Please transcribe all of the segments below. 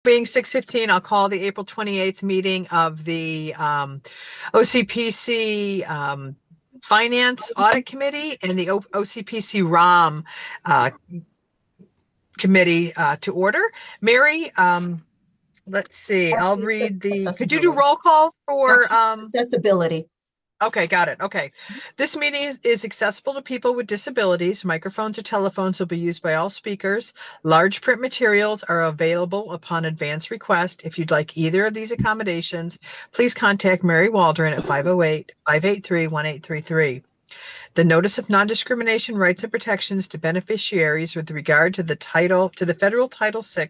being 6:15, I'll call the April 28th meeting of the OCPC Finance-Audit Committee and the OCPC ROM Committee to order. Mary, let's see, I'll read could you do roll call for accessibility? Okay, got it. Okay. This meeting is accessible to people with disabilities. Microphones or telephones will be used by all speakers. Large print materials are available upon advance request. If you'd like either of these accommodations, please contact Mary Waldron at 508-583-1833. The Notice of Non-Discrimination Rights and Protections to Beneficiaries with regard to the federal Title VI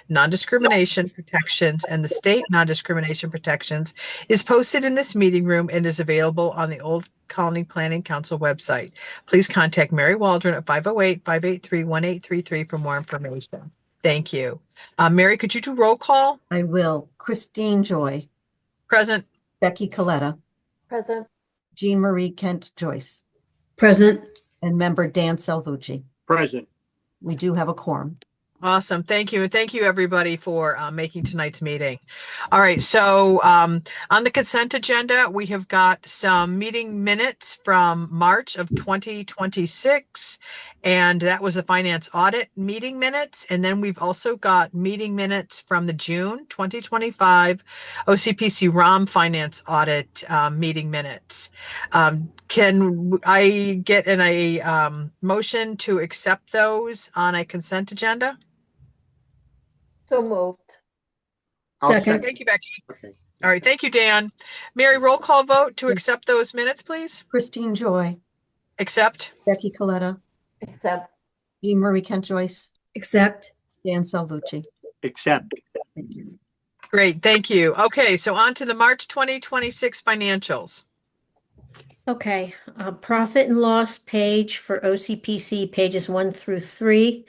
non-discrimination protections and the state non-discrimination protections is posted in this meeting room and is available on the Old Colony Planning Council website. Please contact Mary Waldron at 508-583-1833 for more information. Thank you. Mary, could you do roll call? I will. Christine Joy. Present. Becky Coletta. Present. Jean Marie Kent Joyce. Present. And member Dan Salvucci. Present. We do have a quorum. Awesome. Thank you. And thank you, everybody, for making tonight's meeting. All right. So on the consent agenda, we have got some meeting minutes from March of 2026. And that was a finance audit meeting minutes. And then we've also got meeting minutes from the June 2025 OCPC ROM finance audit meeting minutes. Can I get in a motion to accept those on a consent agenda? So moved. Second. Thank you, Becky. Okay. All right. Thank you, Dan. Mary, roll call vote to accept those minutes, please. Christine Joy. Accept. Becky Coletta. Accept. Jean Marie Kent Joyce. Accept. Dan Salvucci. Accept. Thank you. Great. Thank you. Okay. So on to the March 2026 financials. Okay, profit and loss page for OCPC, pages 1 through 3.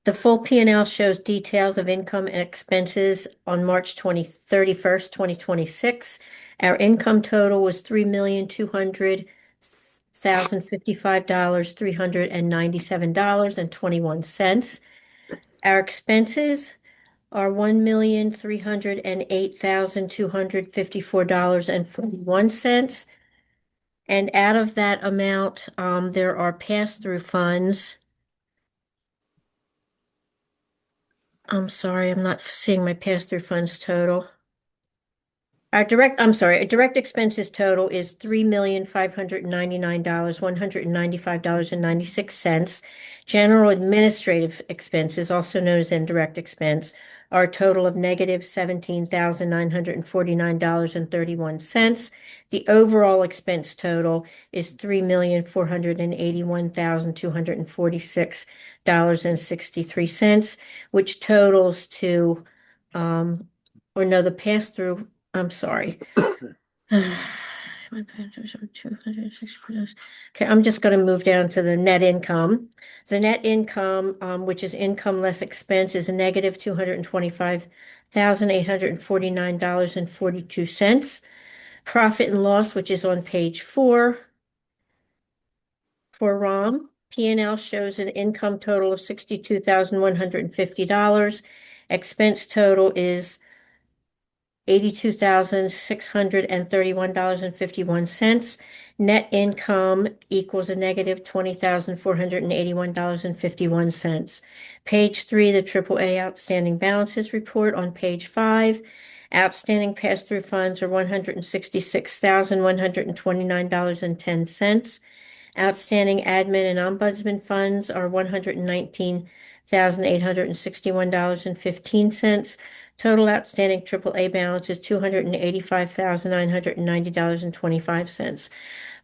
The full P&L shows details of income and expenses on March 31st, 2026. Our income total was $3,200,055, $397.21. Our expenses are $1,308,254.41. And out of that amount, there are pass-through funds. I'm sorry, I'm not seeing my pass-through funds total. Our direct expenses total is $3,599,000, $195.96. General administrative expenses, also known as indirect expense, are a total of negative $17,949.31. The overall expense total is $3,481,246.63, which totals to, the pass-through. I'm sorry. Okay, I'm just going to move down to the net income. The net income, which is income less expense, is a negative $225,849.42. Profit and loss, which is on page 4 for ROM. P&L shows an income total of $62,150. Expense total is $82,631.51. Net income equals a negative $20,481.51. Page 3, the AAA outstanding balances report. On page 5, outstanding pass-through funds are $166,129.10. Outstanding admin and ombudsman funds are $119,861.15. Total outstanding AAA balance is $285,990.25.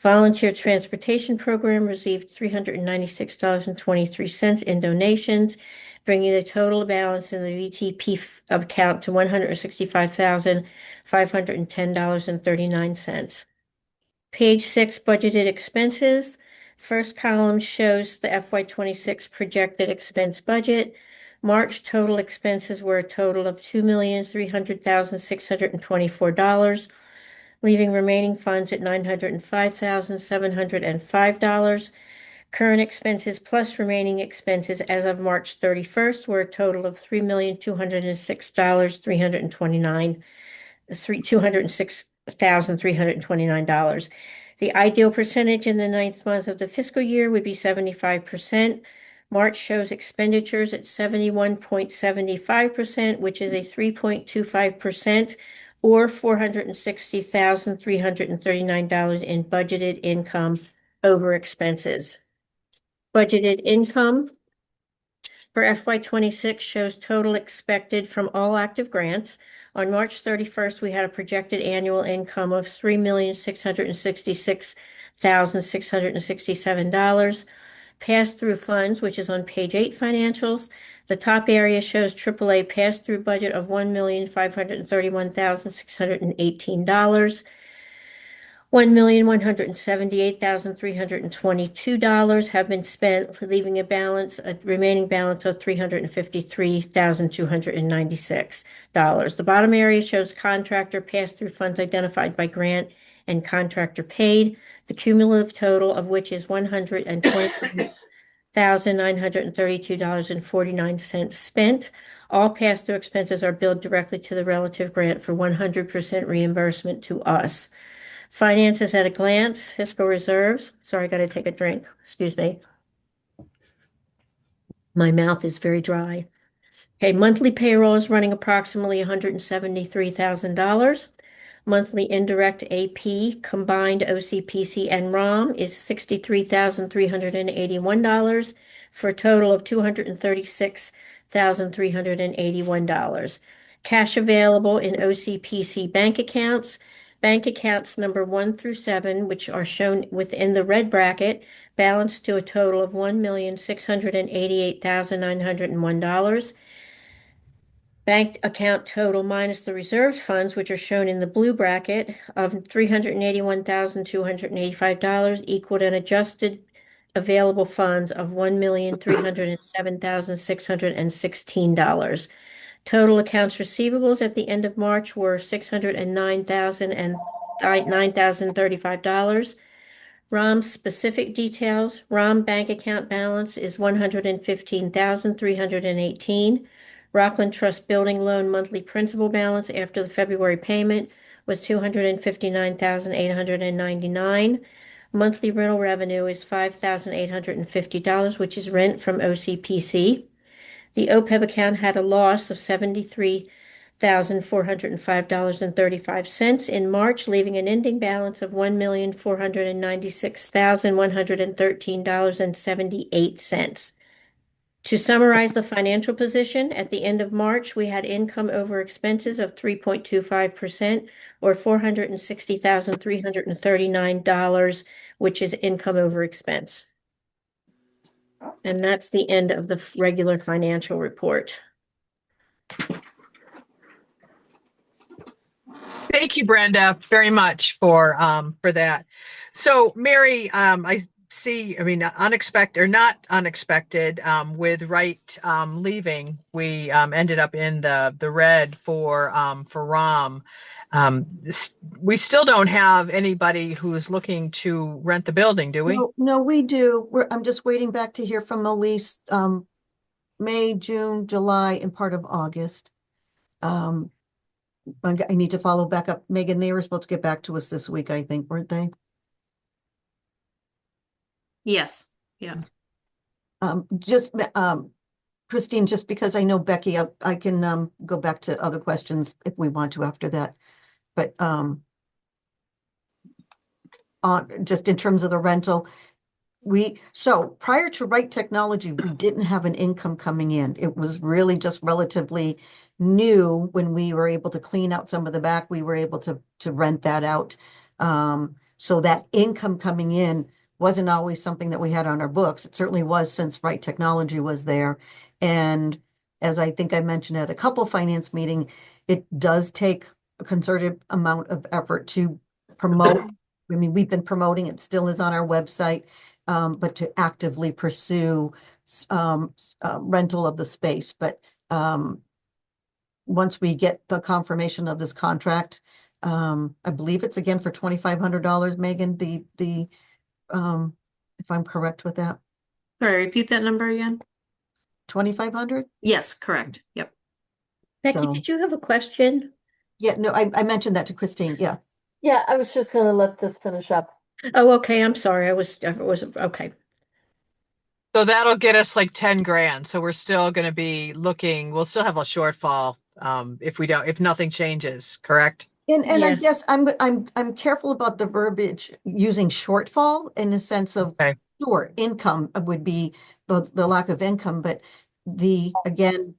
Volunteer Transportation Program received $396.23 in donations, bringing the total balance in the VTP account to $165,510.39. Page 6, budgeted expenses. First column shows the FY26 projected expense budget. March total expenses were a total of $2,300,624, leaving remaining funds at $905,705. Current expenses plus remaining expenses as of March 31st were a total of $206,329. The ideal percentage in the ninth month of the fiscal year would be 75%. March shows expenditures at 71.75%, which is a 3.25% or $460,339 in budgeted income over expenses. Budgeted income for FY26 shows total expected from all active grants. On March 31st, we had a projected annual income of $3,666,667. Pass-through funds, which is on page 8 financials. The top area shows AAA pass-through budget of $1,531,618. $1,178,322 have been spent, leaving a remaining balance of $353,296. The bottom area shows contractor pass-through funds identified by grant and contractor paid, the cumulative total of which is $120,932.49 spent. All pass-through expenses are billed directly to the relative grant for 100% reimbursement to us. Finances at a glance, fiscal reserves. Sorry, I got to take a drink. Excuse me. My mouth is very dry. Okay, monthly payroll is running approximately $173,000. Monthly indirect AP combined OCPC and ROM is $63,381 for a total of $236,381. Cash available in OCPC bank accounts. Bank accounts number 1 through 7, which are shown within the red bracket, balance to a total of $1,688,901. Bank account total minus the reserved funds, which are shown in the blue bracket, of $381,285 equaled an adjusted available funds of $1,307,616. Total accounts receivables at the end of March were $609,035. ROM specific details. ROM bank account balance is $115,318. Rockland Trust Building Loan monthly principal balance after the February payment was $259,899. Monthly rental revenue is $5,850, which is rent from OCPC. The OPEB account had a loss of $73,405.35 in March, leaving an ending balance of $1,496,113.78. To summarize the financial position, at the end of March, we had income over expenses of 3.25% or $460,339, which is income over expense. And that's the end of the regular financial report. Thank you, Brenda, very much for that. So, Mary, I see, I mean, unexpected or not unexpected, with Wright leaving, we ended up in the red for ROM. We still don't have anybody who's looking to rent the building, do we? No, we do. I'm just waiting back to hear from Elise, May, June, July, and part of August. I need to follow back up. Megan, they were supposed to get back to us this week, I think, weren't they? Yes. Yeah. Christine, just because I know Becky, I can go back to other questions if we want to after that. But just in terms of the rental, so prior to Wright Technology, we didn't have an income coming in. It was really just relatively new. When we were able to clean out some of the back, we were able to rent that out. So that income coming in wasn't always something that we had on our books. It certainly was since Wright Technology was there. And as I think I mentioned at a couple finance meeting, it does take a concerted amount of effort to promote. I mean, we've been promoting, it still is on our website, but to actively pursue rental of the space. But once we get the confirmation of this contract, I believe it's again for $2,500, Megan, if I'm correct with that. Sorry, repeat that number again? 2,500? Yes, correct. Yep. Becky, So, did you have a question? yeah, no, I mentioned that to Christine, yeah. Yeah, I was just gonna let this finish up. Oh, okay, I'm sorry. I was, okay. So that'll get us like 10 grand. So we're still going to be looking, we'll still have a shortfall if nothing changes, correct? And I Yes. guess I'm careful about the verbiage using shortfall in the sense of, Okay. sure, income would be the lack of income, but again,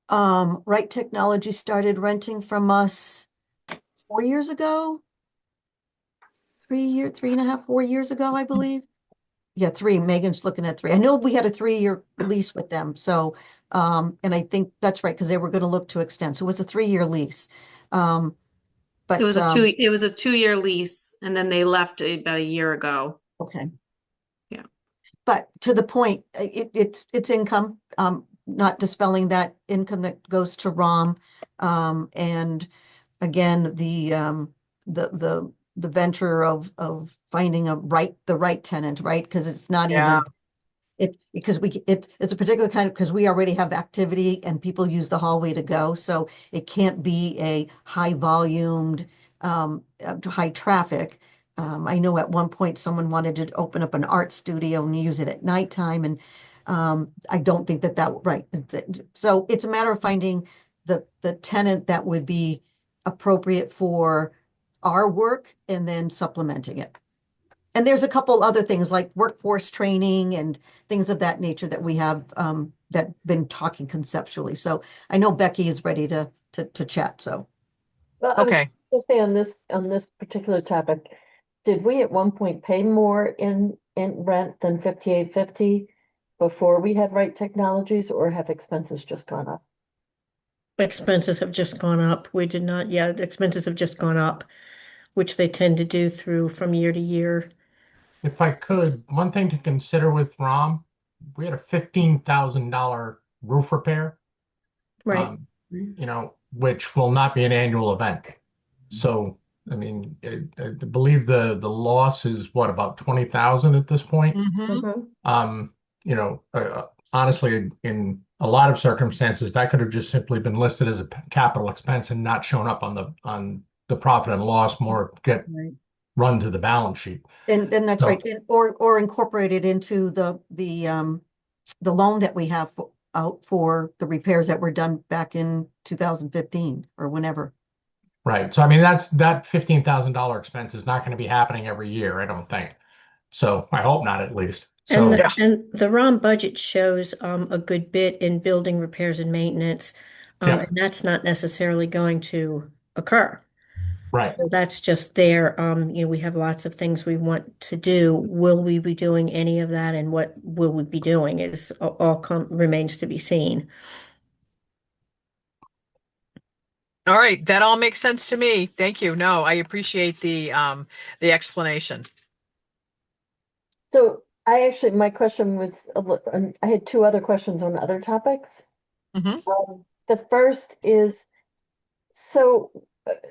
Right Technology started renting from us 4 years ago. 3.5, 4 years ago, I believe. Yeah, three. Megan's looking at three. I know we had a 3-year lease with them. So, and I think that's right, because they were going to look to extend. So it was a 3-year lease. It But, was a 2-year lease, and then they left about a year ago. okay. Yeah. But to the point, it's income, not dispelling that income that goes to ROM. And again, the venture of finding the right tenant, right? Because it's not Yeah. even it's a particular kind of, because we already have activity and people use the hallway to go, so it can't be a high volumed, high traffic. I know at one point someone wanted to open up an art studio and use it at nighttime, and I don't think that right. So it's a matter of finding the tenant that would be appropriate for our work and then supplementing it. And there's a couple other things like workforce training and things of that nature that we have that been talking conceptually. So I know Becky is ready to chat. So Well, I was Okay. gonna say on this particular topic, did we at one point pay more in rent than 5850 before we had Right Technologies, or have expenses just gone up? Expenses have just gone up. We did not, yeah, the expenses have just gone up, which they tend to do from year to year. If I could, one thing to consider with ROM, we had a $15,000 roof repair, Right. which will not be an annual event. So, I mean, I believe the loss is what, about 20,000 at this point? Mhm. Mhm. Honestly, in a lot of circumstances, that could have just simply been listed as a capital expense and not shown up on the profit and loss, more get Right. run to the balance sheet. and that's So- right. Or incorporated into the loan that we have out for the repairs that were done back in 2015 or whenever. Right. So I mean, that $15,000 expense is not going to be happening every year, I don't think. So I hope not, at least. So Yeah. And the ROM budget shows a good bit in building repairs and maintenance. Yeah. And that's not necessarily going to occur. right. So that's just there. We have lots of things we want to do. Will we be doing any of that, and what will we be doing is remains to be seen. All right. That all makes sense to me. Thank you. No, I appreciate the explanation. So my question was, I had two other questions on other topics. Mhm. The first is,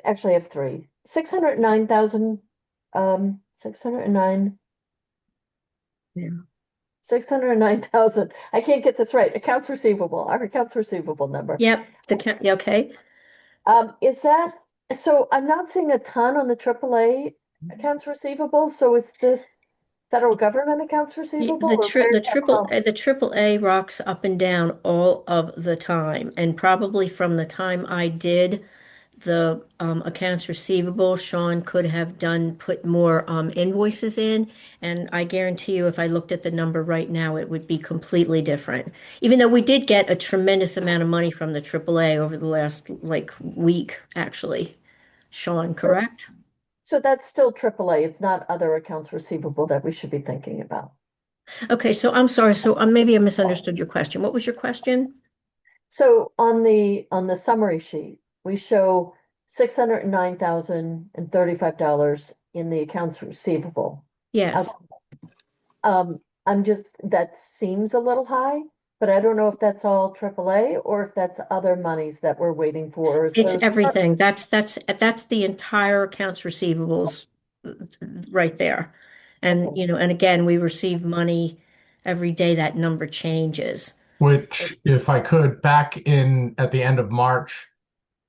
actually I have three. 609,000, 609. Yeah. 609,000. I can't get this right. Accounts receivable, our accounts receivable number. Yep. Okay. Is that, so I'm not seeing a ton on the AAA accounts receivable. So is this federal government accounts receivable? Or where's that from? The triple A rocks up and down all of the time, and probably from the time I did the accounts receivable, Sean could have put more invoices in, and I guarantee you, if I looked at the number right now, it would be completely different. Even though we did get a tremendous amount of money from the AAA over the last week, actually. Sean, correct? So that's still AAA. It's not other accounts receivable that we should be thinking about. Okay, so I'm sorry. So maybe I misunderstood your question. What was your question? So on the summary sheet, we show $609,035 in the accounts receivable. Yes. That seems a little high, but I don't know if that's all AAA or if that's other monies that we're waiting for. It's everything. That's the entire accounts receivables right there. And, Okay. and again, we receive money every day that number changes. Which, if I could, back in at the end of March,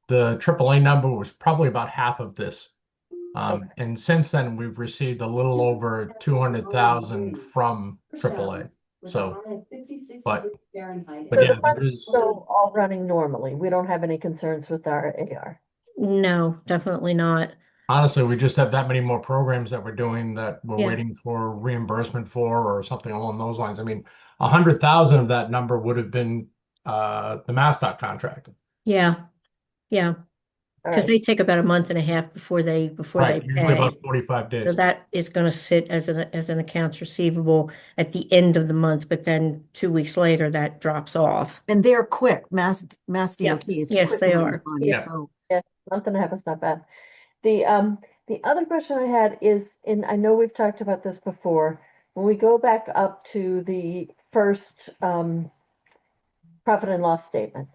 the AAA number was probably about half of this. And since then, we've received a little over 200,000 from AAA. So, but So yeah, the there fund's is. still all running normally. We don't have any concerns with our AR. No, definitely not. Honestly, we just have that many more programs that we're doing that we're Yeah. waiting for reimbursement for or something along those lines. I mean, 100,000 of that number would have been the MassDOT contract. Yeah, yeah, All because right, they take about a month and a half before they Right, usually pay. about 45 So days. that is going to sit as an accounts receivable at the end of the month, but then 2 weeks later that drops off. And they're quick. Mass Yeah. DOT is Yes, quick they in are. responding. Yeah. So yeah, month and a half is not bad. The other question I had is, and I know we've talked about this before, when we go back up to the first profit and loss statement,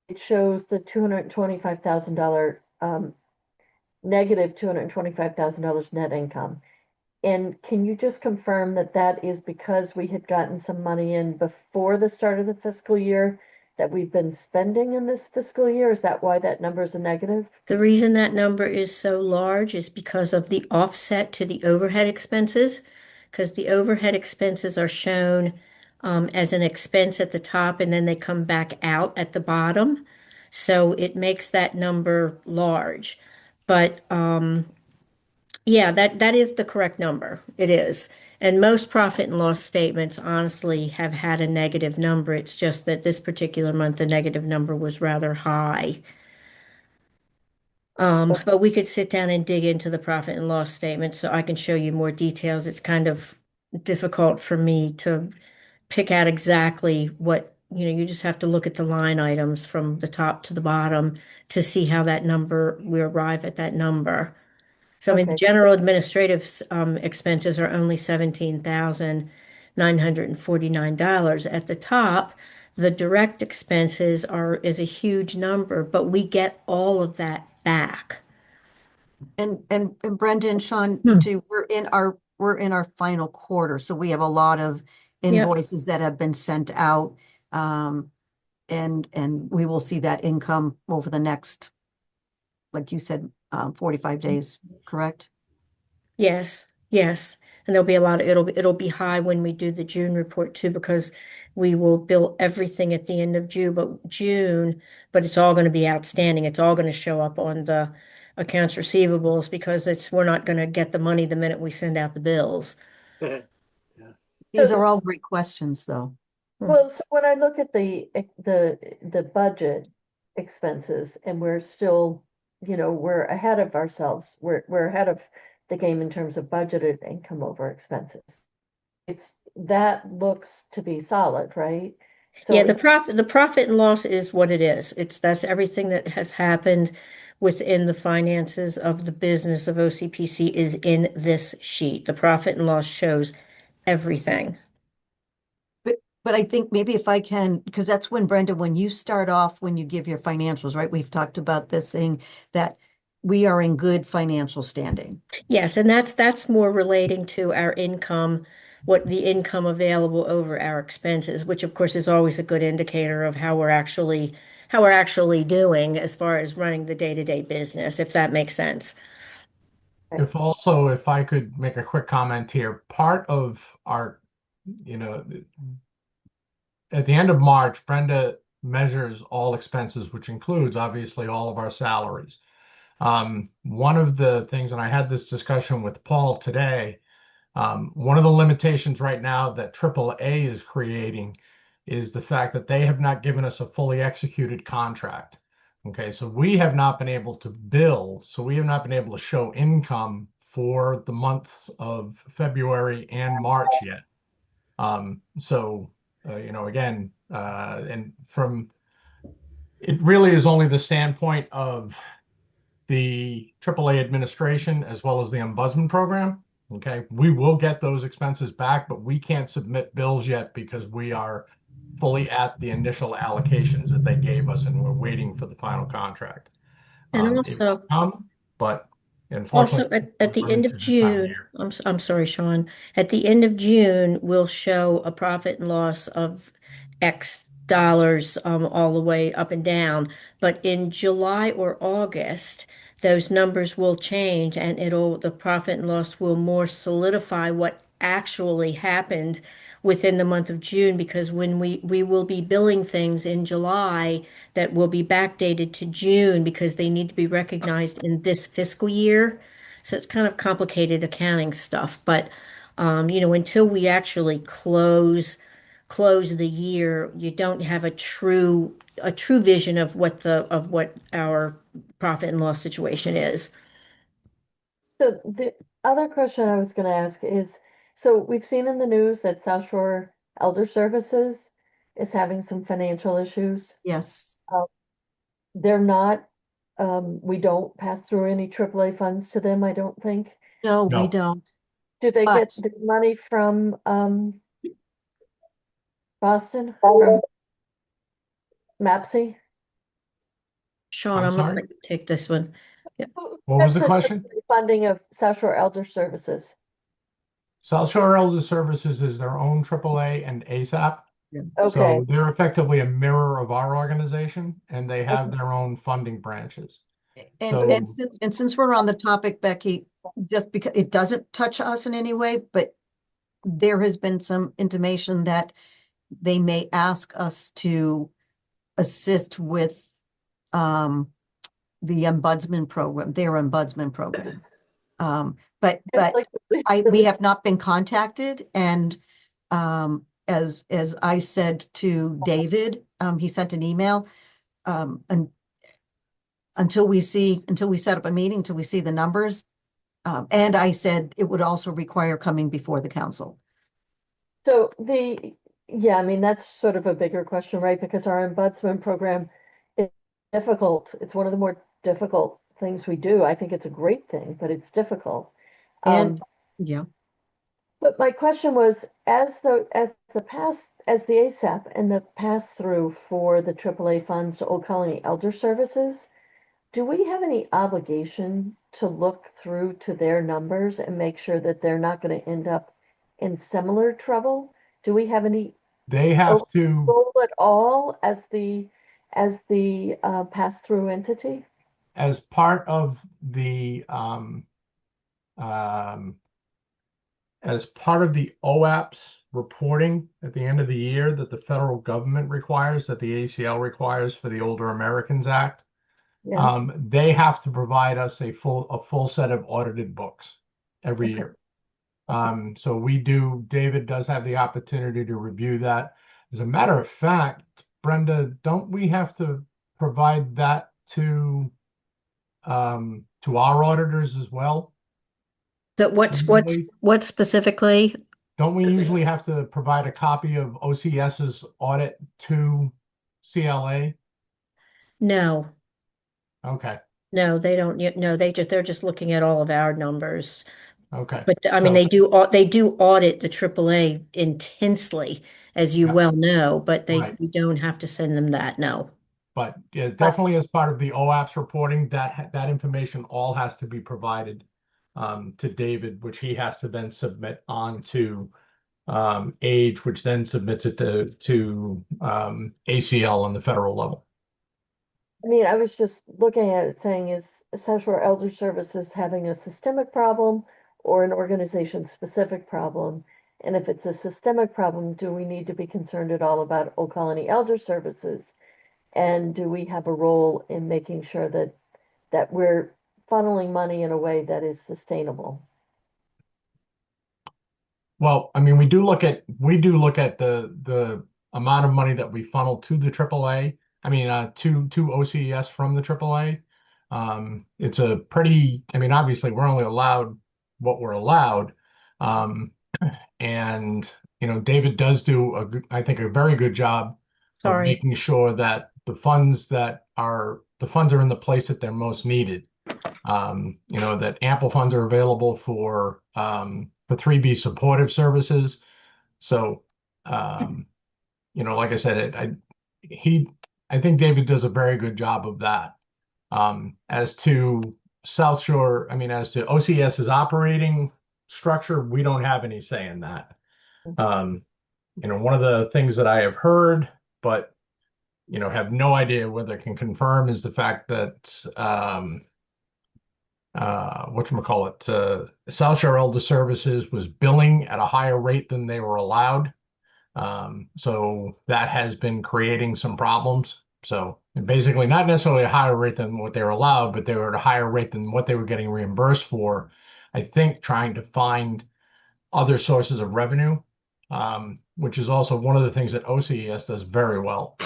it shows the $225,000 negative $225,000 net income. And can you just confirm that that is because we had gotten some money in before the start of the fiscal year that we've been spending in this fiscal year? Is that why that number is a negative? The reason that number is so large is because of the offset to the overhead expenses, because the overhead expenses are shown as an expense at the top and then they come back out at the bottom. So it makes that number large. But yeah, that is the correct number. It is. And most profit and loss statements honestly have had a negative number. It's just that this particular month, the negative number was rather high. But we could sit down and dig into the profit and loss statement so I can show you more details. It's kind of difficult for me to pick out exactly what, you just have to look at the line items from the top to the bottom to see how that number, we arrive at that number. So I mean, the Okay. general administrative expenses are only $17,949. At the top, the direct expenses is a huge number, but we get all of that back. and Brendan, Sean, Hmm. too, we're in our final quarter, so we have a lot of invoices that have been sent out. And we will see that income over the next, like you said, 45 days, correct? Yes, yes. And there'll be a lot of, it'll be high when we do the June report too, because we will bill everything at the end of June, but it's all going to be outstanding. It's all going to show up on the accounts receivables because we're not going to get the money the minute we send out the bills. These are all great questions, though. Well, so when I look at the budget expenses and we're still, we're ahead of ourselves. We're ahead of the game in terms of budgeted income over expenses. That looks to be solid, right? So Yeah, the profit and loss is what it is. That's everything that has happened within the finances of the business of OCPC is in this sheet. The profit and loss shows everything. But I think maybe if I can, because that's when, Brenda, when you start off, when you give your financials, right? We've talked about this thing that we are in good financial standing. Yes, and that's more relating to our income, what the income available over our expenses, which of course is always a good indicator of how we're actually doing as far as running the day-to-day business, if that makes sense. If I could make a quick comment here, part of our, at the end of March, Brenda measures all expenses, which includes obviously all of our salaries. One of the things, and I had this discussion with Paul today, one of the limitations right now that AAA is creating is the fact that they have not given us a fully executed contract. Okay, so we have not been able to bill, so we have not been able to show income for the months of February and March yet. Again, and from it really is only the standpoint of the AAA administration as well as the ombudsman program. Okay, we will get those expenses back, but we can't submit bills yet because we are fully at the initial allocations that they gave us, and we're waiting for the final contract. And It will also, come, but Unfortunately, Also, at the we're end into of this time of June, year. I'm sorry, Sean. At the end of June, we'll show a profit and loss of X dollars, all the way up and down. But in July or August, those numbers will change and the profit and loss will more solidify what actually happened within the month of June, because when we will be billing things in July that will be backdated to June because they need to be recognized in this fiscal year. So it's kind of complicated accounting stuff, but until we actually close the year, you don't have a true vision of what our profit and loss situation is. So the other question I was going to ask is, so we've seen in the news that South Shore Elder Services is having some financial issues. Yes. They're not, we don't pass through any AAA funds to them, I don't think. No, we No. don't. Do they But get the money from Boston, from MAPSI? Sean, I'm I'm sorry? going to take this one. What was That's the question? funding of South Shore Elder Services. South Shore Elder Services is their own AAA and ASAP. Okay, So they're effectively a mirror of our organization, and they have their own funding branches. And, So- since we're on the topic, Becky, just because it doesn't touch us in any way, but there has been some intimation that they may ask us to assist with the ombudsman program, their ombudsman program. But we have not been contacted, and as I said to David, he sent an email, and until we set up a meeting, until we see the numbers. And I said it would also require coming before the council. So yeah, I mean, that's sort of a bigger question, right? Because our ombudsman program is difficult. It's one of the more difficult things we do. I think it's a great thing, but it's difficult. And yeah, But my question was, as the ASAP and the pass through for the AAA funds to Old Colony Elder Services, do we have any obligation to look through to their numbers and make sure that they're not going to end up in similar trouble? Do we have any They have to, role at all as the pass through entity? as part of the um, as part of the OAPS reporting at the end of the year that the federal government requires, that the ACL requires for the Older Americans Act, Yeah. they have to provide us a full set of audited books every Okay. year. So David does have the opportunity to review that. As a matter of fact, Brenda, don't we have to provide that to our auditors as well? That Usually- what specifically? Don't we usually have to provide a copy of OCS's audit to CLA? No, Okay, no, they don't yet. No, they're just looking at all of our numbers. okay. But I mean, So- they do audit the AAA intensely, as you Yeah. well know, but Right. we don't have to send them that. No. But yeah, definitely as part of the OAPS reporting, that information all has to be provided to David, which he has to then submit on to Age, which then submits it to ACL on the federal level. I mean, I was just looking at it saying, is South Shore Elder Services having a systemic problem or an organization-specific problem? And if it's a systemic problem, do we need to be concerned at all about Old Colony Elder Services? And do we have a role in making sure that we're funneling money in a way that is sustainable? Well, I mean, we do look at the amount of money that we funnel to the AAA. I mean, to OCES from the AAA. It's a pretty. I mean, obviously, we're only allowed what we're allowed, and David does do I think, a very good job of Sorry. making sure that the funds are in the place that they're most needed. That ample funds are available for 3B supportive services. So, like I said, I think David does a very good job of that. As to South Shore, I mean, as to OCS's operating structure, we don't have any say in that. One of the things that I have heard, but have no idea whether I can confirm, is the fact that South Shore Elder Services was billing at a higher rate than they were allowed. So that has been creating some problems. So basically not necessarily a higher rate than what they were allowed, but they were at a higher rate than what they were getting reimbursed for. I think trying to find other sources of revenue, which is also one of the things that OCES does very well.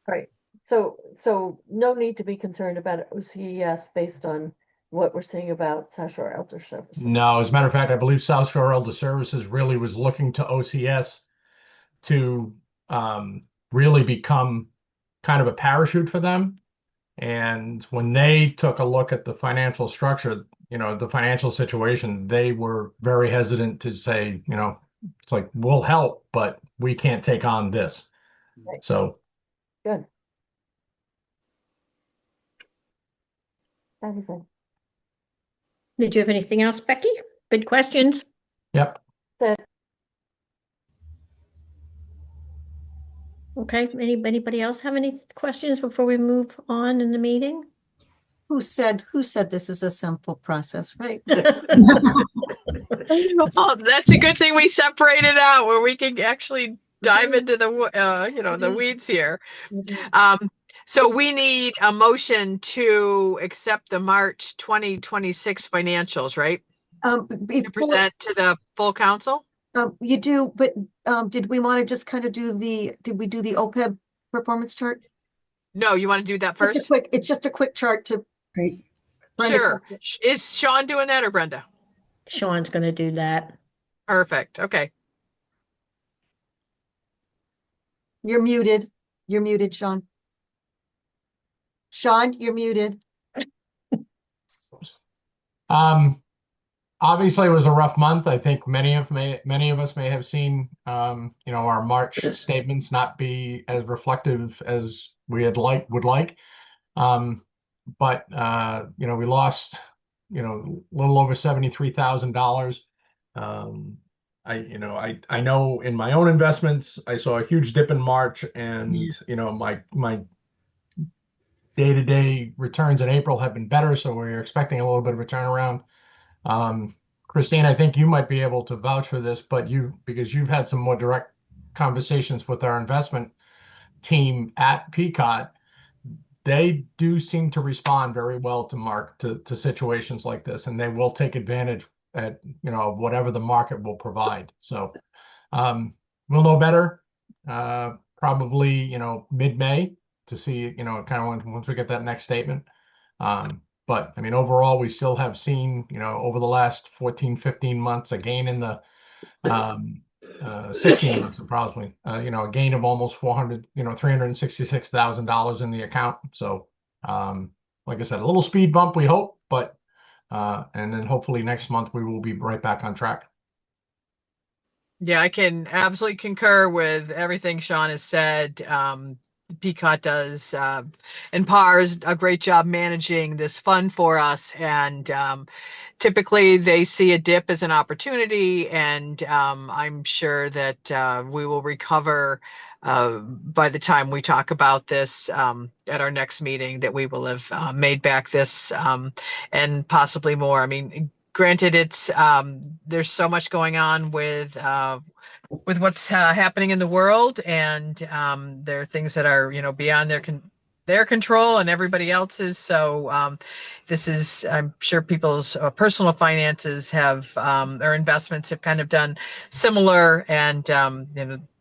Right. So no need to be concerned about OCES based on what we're seeing about South Shore Elder Services. No, as a matter of fact, I believe South Shore Elder Services really was looking to OCS to really become kind of a parachute for them. And when they took a look at the financial structure, the financial situation, they were very hesitant to say, it's like, we'll help, but we can't take on this. Right. So. Good. That is it. Did you have anything else, Becky? Good questions. Yep. That's it. Okay, anybody else have any questions before we move on in the meeting? Who said this is a simple process, right? Well, that's a good thing we separated out where we can actually dive into the weeds here. So we need a motion to accept the March 2026 financials, right? To present to the full council? You do, but did we want to just kind of did we do the OPEB performance chart? No, you want to do that first? It's just a quick chart to. Great. Sure. Is Sean doing that or Brenda? Sean's going to do that. Perfect. Okay. You're muted. You're muted, Sean. Sean, you're muted. Obviously, it was a rough month. I think many of us may have seen, our March statements not be as reflective as we would like. But we lost, a little over $73,000. I know in my own investments, I saw a huge dip in March, and my day-to-day returns in April have been better, so we're expecting a little bit of a turnaround. Christine, I think you might be able to vouch for this, but because you've had some more direct conversations with our investment team at Pequot, they do seem to respond very well to situations like this, and they will take advantage at whatever the market will provide. So we'll know better probably mid-May to see kind of once we get that next statement. But I mean, overall, we still have seen, over the last 14-15 months, a gain in the 16 months, approximately, a gain of almost $366,000 in the account. So, like I said, a little speed bump, we hope, but and then hopefully next month we will be right back on track. Yeah, I can absolutely concur with everything Sean has said. Pequot does and PAR's a great job managing this fund for us, and typically they see a dip as an opportunity, and I'm sure that we will recover by the time we talk about this at our next meeting, that we will have made back this and possibly more. I mean, granted, it's there's so much going on with what's happening in the world, and there are things that are beyond their control and everybody else's. So this is, I'm sure people's personal finances have their investments have kind of done similar, and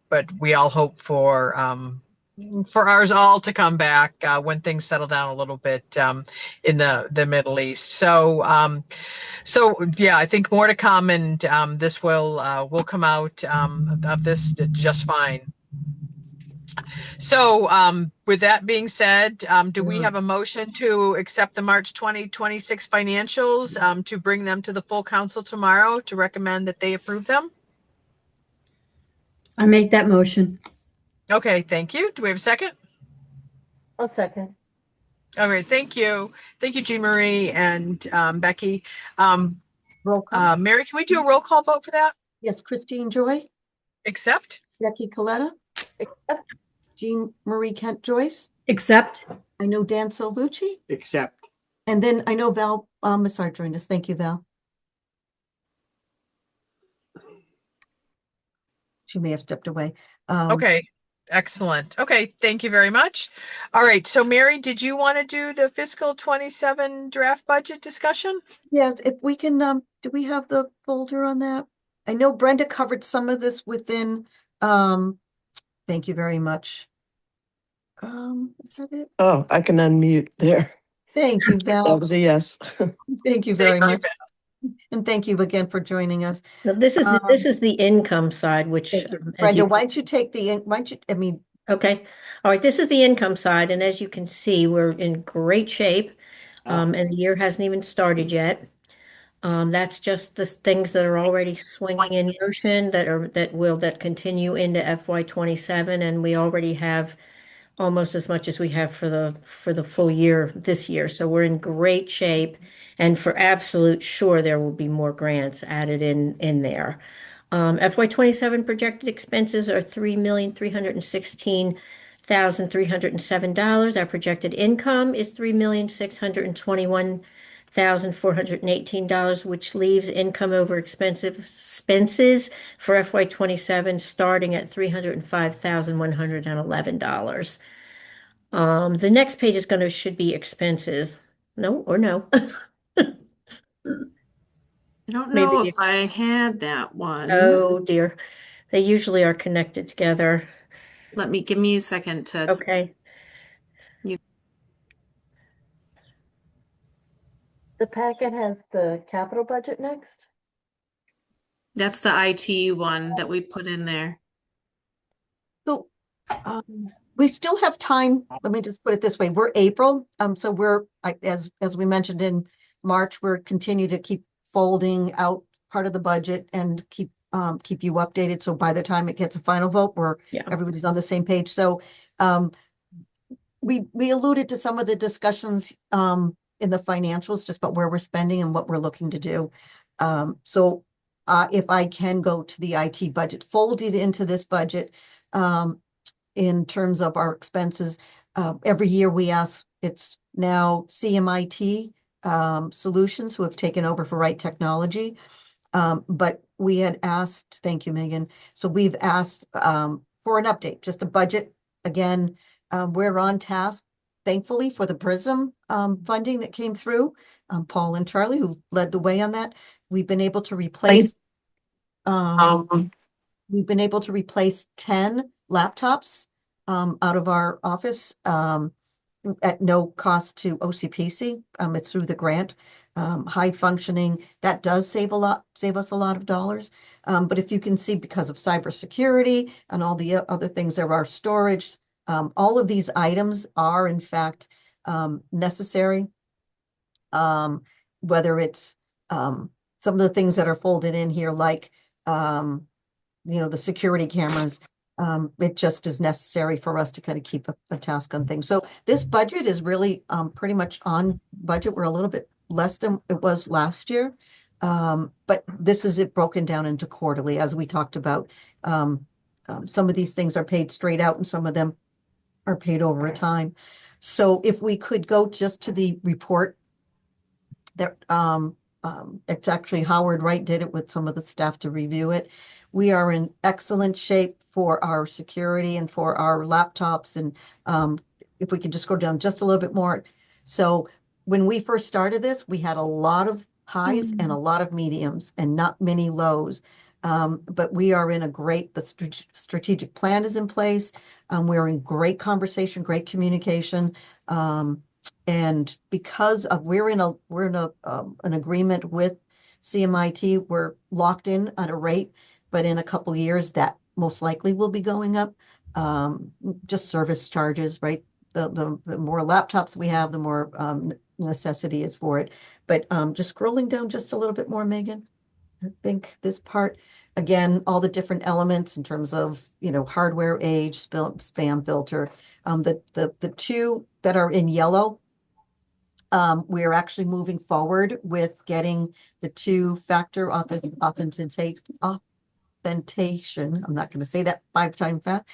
but we all hope for ours all to come back when things settle down a little bit in the Middle East. So yeah, I think more to come, and this will come out of this just fine. So with that being said, do we have a motion to accept the March 2026 financials, to bring them to the full council tomorrow to recommend that they approve them? I make that motion. Okay, thank you. Do we have a second? I'll second. All right, thank you. Thank you, Jean Marie and Becky. Roll call. Mary, can we do a roll call vote for that? Yes, Christine Joy, Accept? Becky Coletta, Except Jean Marie Kent Joyce. Accept. I know Dan Silvucci, Accept. and then I know Val Massard joined us. Thank you, Val. She may have stepped away. Okay, excellent. Okay, thank you very much. All right, so Mary, did you want to do the fiscal 27 draft budget discussion? Yes, if we can, do we have the folder on that? I know Brenda covered some of this within, thank you very much. Is that it? Oh, I can unmute there. Thank you, That Val. was a yes. Thank you very Thank you, much. And thank you again for joining us. Now, this is the income side, which Thank you. as Brenda, you why don't you take why don't you, I mean, okay. All right, this is the income side, and as you can see, we're in great shape. And the year hasn't even started yet. That's just the things that are already swinging in motion that continue into FY27, and we already have almost as much as we have for the full year this year. So we're in great shape, and for absolute sure there will be more grants added in there. FY27 projected expenses are $3,316,307. Our projected income is $3,621,418, which leaves income over expenses for FY27 starting at $305,111. The next page should be expenses. No or no? I don't Maybe know you- if I had that one. Oh dear. They usually are connected together. Give me a second to, Okay. the packet has the capital budget next. that's the IT one that we put in there. so, we still have time. Let me just put it this way. We're April. So as we mentioned in March, we're continue to keep folding out part of the budget and keep you updated. So by the time it gets a final vote, Yeah. everybody's on the same page. So, we alluded to some of the discussions, in the financials, just about where we're spending and what we're looking to do. So, if I can go to the IT budget, folded into this budget, in terms of our expenses, every year we ask, it's now CMIT Solutions who have taken over for Right Technology. But we had asked, thank you, Megan. So we've asked for an update, just a budget. Again, we're on task, thankfully, for the PRISM funding that came through. Paul and Charlie, who led the way on that, we've been able to replace 10 laptops out of our office at no cost to OCPC. It's through the grant. High functioning, that does save us a lot of dollars. But if you can see, because of cybersecurity and all the other things, there are storage. All of these items are in fact necessary. Whether it's some of the things that are folded in here, like the security cameras, it just is necessary for us to kind of keep a task on things. So this budget is really pretty much on budget. We're a little bit less than it was last year. But this is it broken down into quarterly, as we talked about. Some of these things are paid straight out and some of them are paid over a time. So if we could go just to the report that it's actually Howard Wright did it with some of the staff to review it. We are in excellent shape for our security and for our laptops. And if we could just go down just a little bit more. So when we first started this, we had a lot of highs and a lot of mediums and not many lows. But we are in the strategic plan is in place. We're in great conversation, great communication. And because of we're in an agreement with CMIT, we're locked in at a rate, but in a couple of years that most likely will be going up. Just service charges, right? The more laptops we have, the more necessity is for it. But just scrolling down just a little bit more, Megan. I think this part, again, all the different elements in terms of, hardware, age, spam filter. The two that are in yellow We are actually moving forward with getting the two-factor authentication. I'm not going to say that 5 times fast.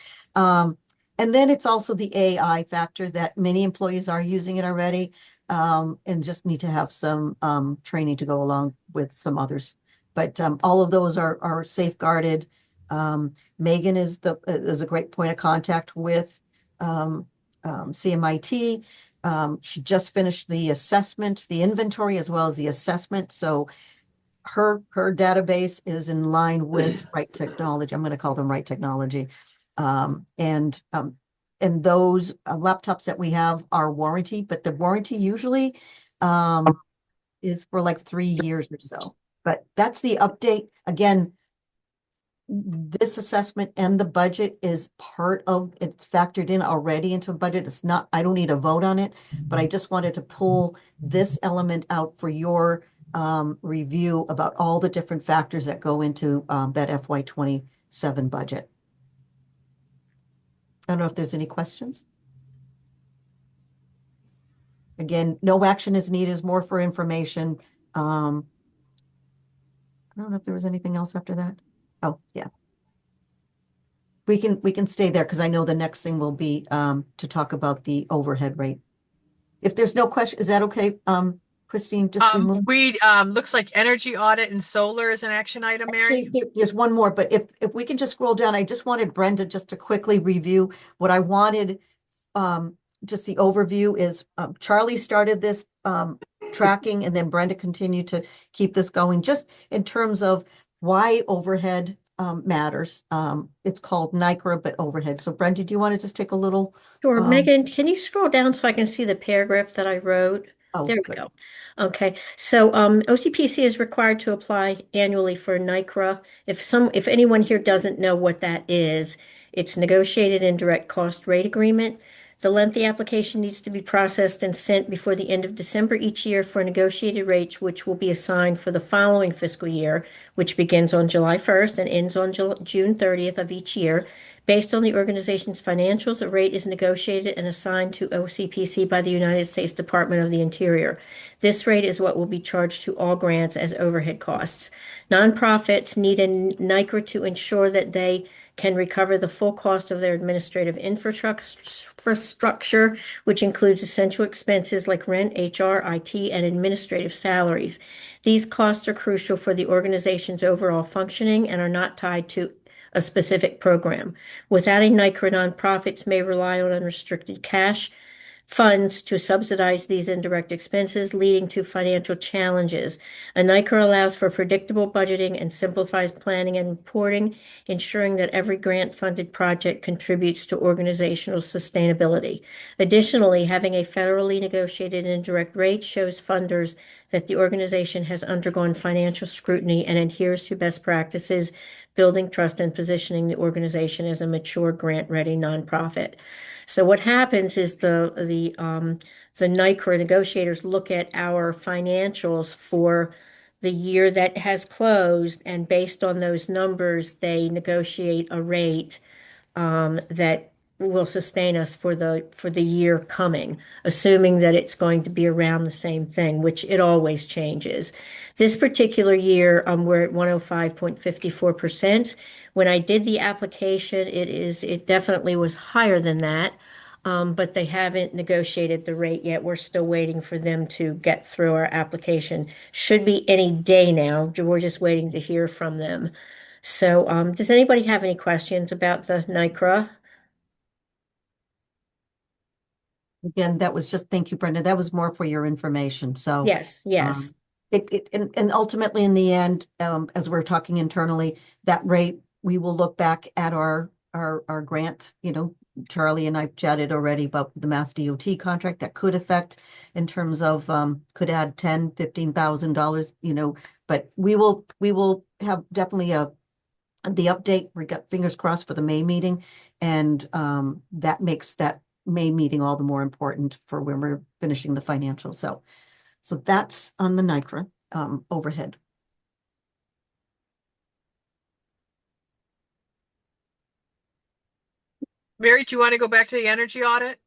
And then it's also the AI factor that many employees are using it already, and just need to have some training to go along with some others. But all of those are safeguarded. Megan is a great point of contact with CMIT. She just finished the assessment, the inventory, as well as the assessment. So her database is in line with Right Technology. I'm going to call them Right Technology. And those laptops that we have are warranty, but the warranty usually is for like 3 years or so. But that's the update. Again, this assessment and the budget is part of, it's factored in already into a budget. It's not, I don't need a vote on it, but I just wanted to pull this element out for your review about all the different factors that go into that FY27 budget. I don't know if there's any questions. Again, no action is needed, is more for information. I don't know if there was anything else after that. Oh, yeah. We can stay there because I know the next thing will be to talk about the overhead rate. If there's no question, is that okay? Christine, just remove. We looks like energy audit and solar is an action item, Mary. Actually, there's one more, but if we can just scroll down, I just wanted Brenda just to quickly review what I wanted. Just the overview is Charlie started this tracking, and then Brenda continued to keep this going. Just in terms of why overhead matters. It's called NICRA, but overhead. So Brenda, do you want to just take a little? Sure. Megan, can you scroll down so I can see the paragraph that I wrote? Oh, There we good. go. Okay, so OCPC is required to apply annually for NICRA. If anyone here doesn't know what that is, it's negotiated indirect cost rate agreement. The lengthy application needs to be processed and sent before the end of December each year for negotiated rates, which will be assigned for the following fiscal year, which begins on July 1st and ends on June 30th of each year. Based on the organization's financials, a rate is negotiated and assigned to OCPC by the United States Department of the Interior. This rate is what will be charged to all grants as overhead costs. Nonprofits need a NICRA to ensure that they can recover the full cost of their administrative infrastructure, which includes essential expenses like rent, HR, IT, and administrative salaries. These costs are crucial for the organization's overall functioning and are not tied to a specific program. Without a NICRA, nonprofits may rely on unrestricted cash funds to subsidize these indirect expenses, leading to financial challenges. A NICRA allows for predictable budgeting and simplifies planning and reporting, ensuring that every grant-funded project contributes to organizational sustainability. Additionally, having a federally negotiated indirect rate shows funders that the organization has undergone financial scrutiny and adheres to best practices, building trust and positioning the organization as a mature grant-ready nonprofit. So what happens is the NICRA negotiators look at our financials for the year that has closed, and based on those numbers, they negotiate a rate that will sustain us for the year coming, assuming that it's going to be around the same thing, which it always changes. This particular year, we're at 105.54%. When I did the application, it definitely was higher than that, but they haven't negotiated the rate yet. We're still waiting for them to get through our application. Should be any day now. We're just waiting to hear from them. So, does anybody have any questions about the NICRA? Again, that was just, thank you, Brenda. That was more for your information. So Yes, yes. and ultimately in the end, as we're talking internally, that rate, we will look back at our grant. Charlie and I've chatted already about the Mass DOT contract that could affect in terms of could add $10,000-$15,000, but we will have definitely the update. We got fingers crossed for the May meeting, and that makes that May meeting all the more important for when we're finishing the financials. So that's on the NICRA overhead. Mary, do you want to go back to the energy audit?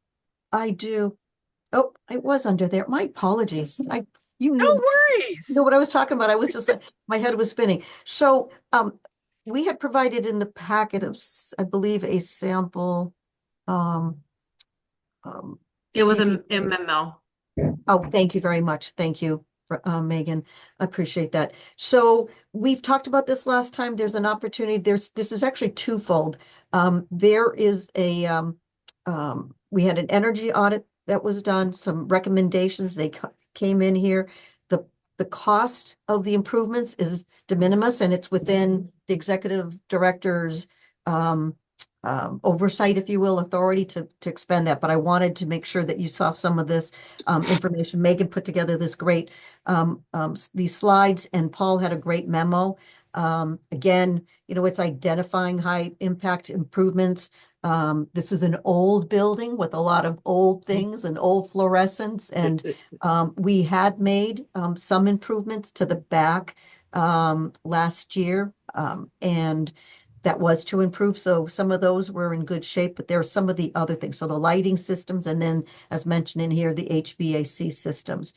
I do. Oh, it was under there. My apologies. You No knew worries. what I was talking about. I was just, my head was spinning. So, we had provided in the packet of, I believe, a sample, um, It was a PPA. memo. Oh, thank you very much. Thank you, for, Megan. I appreciate that. So we've talked about this last time. There's an opportunity. This is actually twofold. There is we had an energy audit that was done, some recommendations. They came in here. The cost of the improvements is de minimis, and it's within the executive director's oversight, if you will, authority to expend that. But I wanted to make sure that you saw some of this information. Megan put together this great these slides, and Paul had a great memo. Again, it's identifying high impact improvements. This is an old building with a lot of old things and old fluorescents, and we had made some improvements to the back last year, and that was to improve. So some of those were in good shape, but there are some of the other things. So the lighting systems, and then as mentioned in here, the HVAC systems,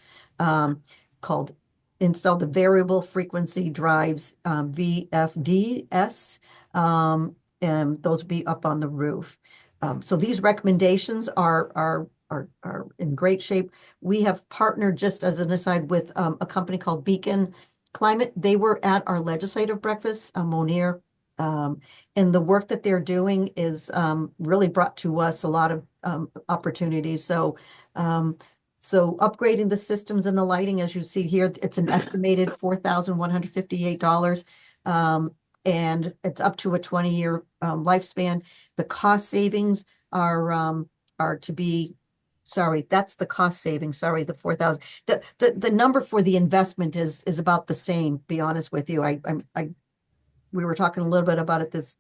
called installed the variable frequency drives, VFDS, and those will be up on the roof. So these recommendations are in great shape. We have partnered, just as an aside, with a company called Beacon Climate. They were at our legislative breakfast, Monier. And the work that they're doing is really brought to us a lot of opportunities. So upgrading the systems and the lighting, as you see here, it's an estimated $4,158. And it's up to a 20-year lifespan. The cost savings are to be, sorry, that's the cost savings. Sorry, the 4,000. The number for the investment is about the same, be honest with you. We were talking a little bit about it this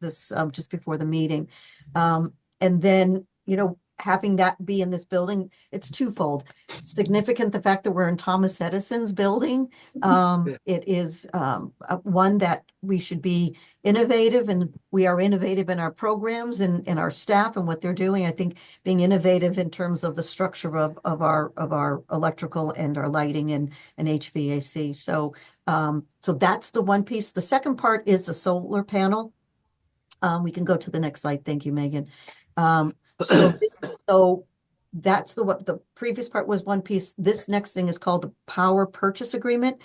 just before the meeting. And then, having that be in this building, it's twofold. Significant, the fact that we're in Thomas Edison's building. It is one that we should be innovative, and we are innovative in our programs and our staff and what they're doing. I think being innovative in terms of the structure of our electrical and our lighting and HVAC. So that's the one piece. The second part is the solar panel. We can go to the next slide. Thank you, Megan. So that's what the previous part was, one piece. This next thing is called the power purchase agreement.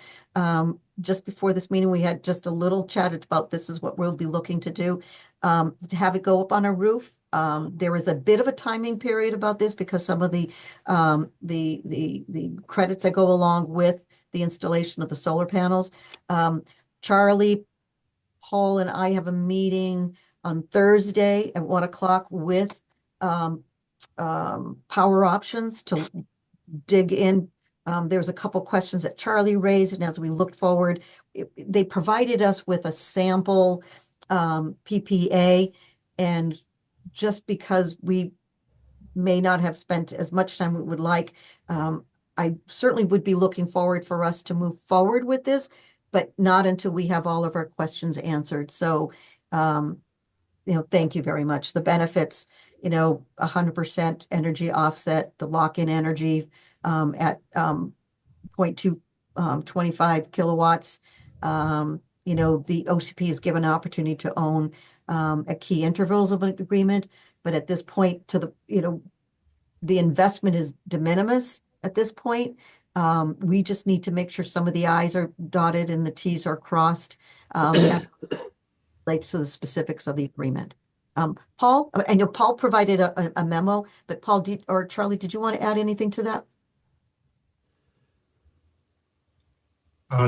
Just before this meeting, we had just a little chat about this is what we'll be looking to do, to have it go up on a roof. There is a bit of a timing period about this because some of the credits that go along with the installation of the solar panels. Charlie, Paul, and I have a meeting on Thursday at 1:00 with Power Options to dig in. There's a couple questions that Charlie raised, and as we looked forward, they provided us with a sample PPA, and just because we may not have spent as much time we would like, I certainly would be looking forward for us to move forward with this, but not until we have all of our questions answered. So, thank you very much. The benefits, 100% energy offset, the lock-in energy at 0.225 kilowatts. The OCP is given an opportunity to own at key intervals of an agreement, but at this point, the investment is de minimis at this point. We just need to make sure some of the I's are dotted and the T's are crossed as it relates to the specifics of the agreement. Paul, I know Paul provided a memo, but Paul, or Charlie, did you want to add anything to that?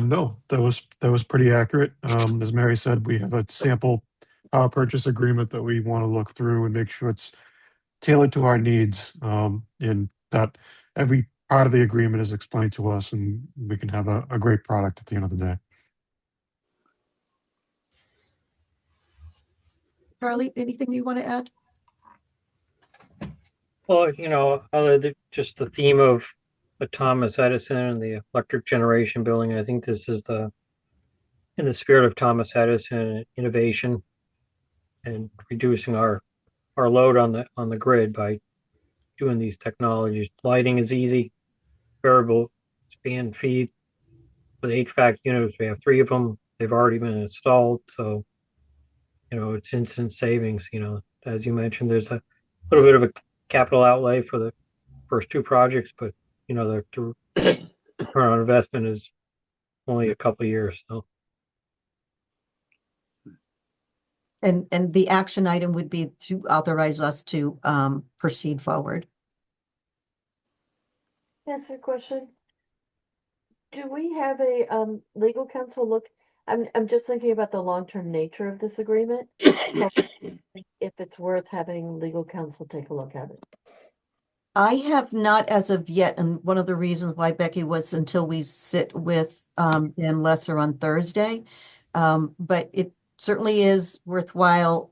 No, that was pretty accurate. As Mary said, we have a sample power purchase agreement that we want to look through and make sure it's tailored to our needs, and that every part of the agreement is explained to us, and we can have a great product at the end of the day. Charlie, anything you want to add? Well, just the theme of the Thomas Edison and the electric generation building, I think this is in the spirit of Thomas Edison, innovation and reducing our load on the grid by doing these technologies. Lighting is easy, variable span feed. With HVAC units, we have 3 of them. They've already been installed, so it's instant savings. As you mentioned, there's a little bit of a capital outlay for the first 2 projects, but the return on investment is only a couple of years. So And the action item would be to authorize us to proceed forward. Ask a question. Do we have a legal counsel look? I'm just thinking about the long-term nature of this agreement. If it's worth having legal counsel take a look at it. I have not as of yet, and one of the reasons why, Becky, was until we sit with Dan Lesser on Thursday. But it certainly is worthwhile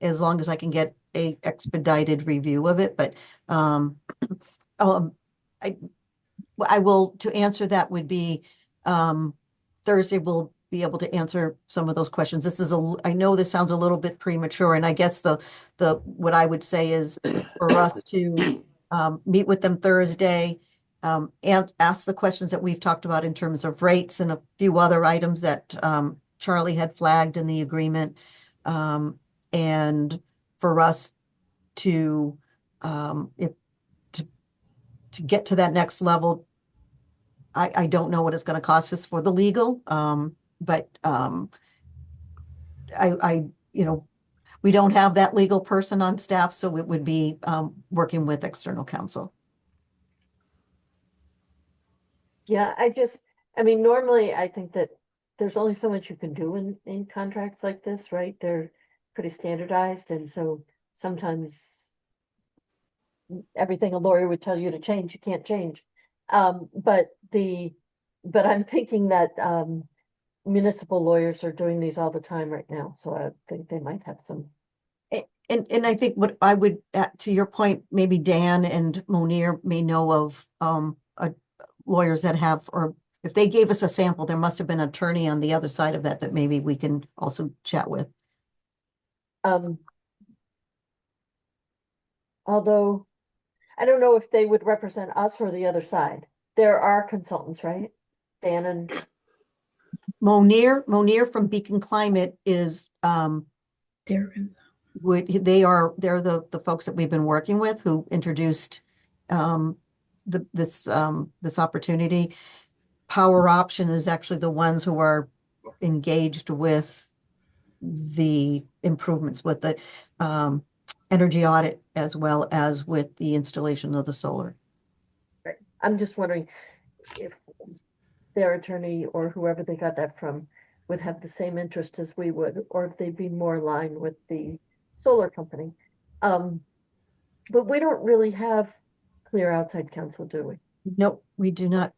as long as I can get a expedited review of it. But I will, to answer that would be Thursday we'll be able to answer some of those questions. I know this sounds a little bit premature, and I guess what I would say is for us to meet with them Thursday and ask the questions that we've talked about in terms of rates and a few other items that Charlie had flagged in the agreement. And for us to get to that next level, I don't know what it's going to cost us for the legal, but we don't have that legal person on staff, so it would be working with external counsel. Yeah, I mean, normally I think that there's only so much you can do in contracts like this, right? They're pretty standardized, and so sometimes everything a lawyer would tell you to change, you can't change. But I'm thinking that municipal lawyers are doing these all the time right now, so I think they might have some. And I think what I would, to your point, maybe Dan and Monir may know of lawyers that have, or if they gave us a sample, there must have been an attorney on the other side of that maybe we can also chat with. Although I don't know if they would represent us or the other side. There are consultants, right? Dan and Monir from Beacon Climate is They're they're the folks that we've been working with who introduced this opportunity. Power Option is actually the ones who are engaged with the improvements with the energy audit as well as with the installation of the solar. right. I'm just wondering if their attorney or whoever they got that from would have the same interest as we would, or if they'd be more aligned with the solar company. But we don't really have clear outside counsel, do we? Nope, we do not.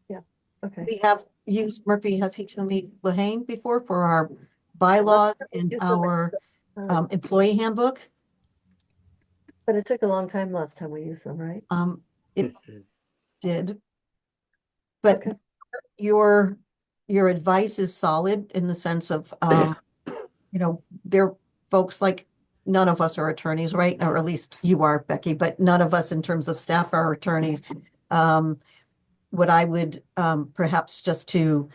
Yeah, okay. We have used Murphy Hesitumi Lehane before for our bylaws and our employee handbook. But it took a long time last time we used them, right? It did. But Okay. your advice is solid in the sense of, they're folks like none of us are attorneys, right? Or at least you are, Becky, but none of us in terms of staff are attorneys. What I would perhaps just to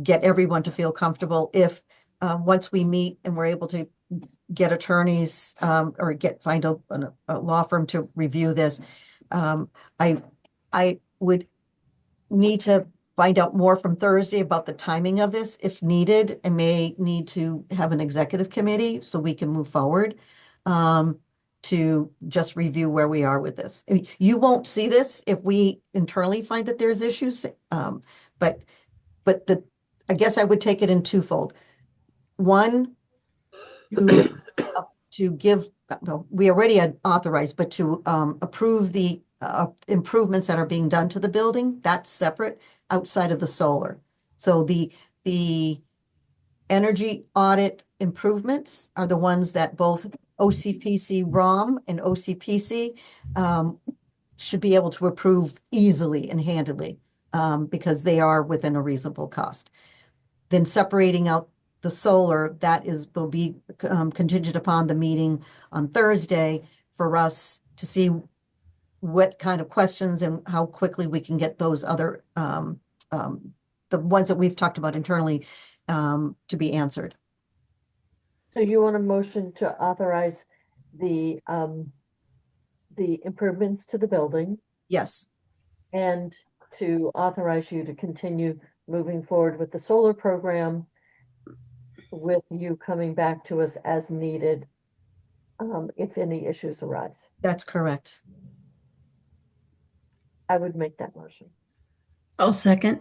get everyone to feel comfortable if once we meet and we're able to get attorneys or find a law firm to review this, I would need to find out more from Thursday about the timing of this if needed, and may need to have an executive committee so we can move forward to just review where we are with this. I mean, you won't see this if we internally find that there's issues, but I guess I would take it in twofold. One, to give, well, we already had authorized, but to approve the improvements that are being done to the building, that's separate outside of the solar. So the energy audit improvements are the ones that both OCPC ROM and OCPC should be able to approve easily and handily because they are within a reasonable cost. Then separating out the solar, will be contingent upon the meeting on Thursday for us to see what kind of questions and how quickly we can get those other, the ones that we've talked about internally, to be answered. So you want a motion to authorize the improvements to the building Yes, and to authorize you to continue moving forward with the solar program with you coming back to us as needed, if any issues arise. that's correct. I would make that motion. I'll second.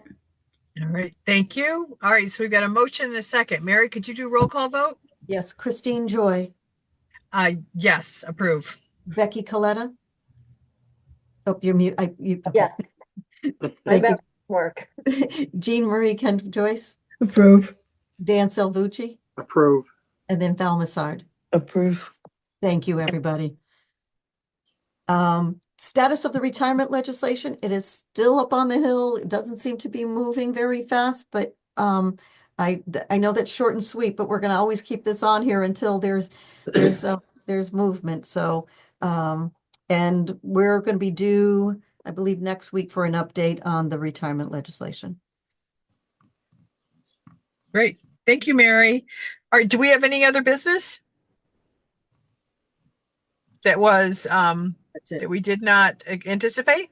All right, thank you. All right, so we've got a motion and a second. Mary, could you do roll call vote? Yes, Christine Joy, Yes, approve. Becky Coletta. Oh, you're mute. Okay. Yes. My Thank best work. you. Jean Marie Kent Joyce, Approve. Dan Salvucci, Approve. and then Val Massard. Approve. Thank you, everybody. Status of the retirement legislation, it is still up on the hill. It doesn't seem to be moving very fast, but I know that's short and sweet, but we're gonna always keep this on here until there's movement. So and we're gonna be due, I believe, next week for an update on the retirement legislation. Great. Thank you, Mary. All right, do we have any other business? That was That's it. that we did not anticipate?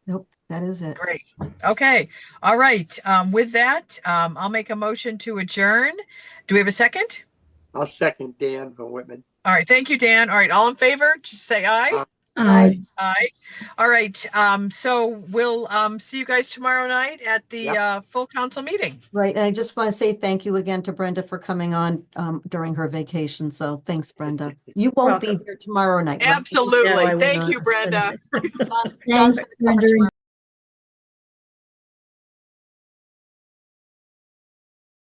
Nope, that is it. Great. Okay. All right. With that, I'll make a motion to adjourn. Do we have a second? I'll second Dan Van Whitman. All right. Thank you, Dan. All right. All in favor, just say aye. Aye. Aye. All right. So we'll see you guys tomorrow night at the full council meeting. Right, and I just want to say thank you again to Brenda for coming on during her vacation. So thanks, Brenda. You won't be Welcome. here tomorrow night, right? Absolutely. No, I will Thank not. you, Brenda. John's Thanks, gonna cover Brenda. tomorrow.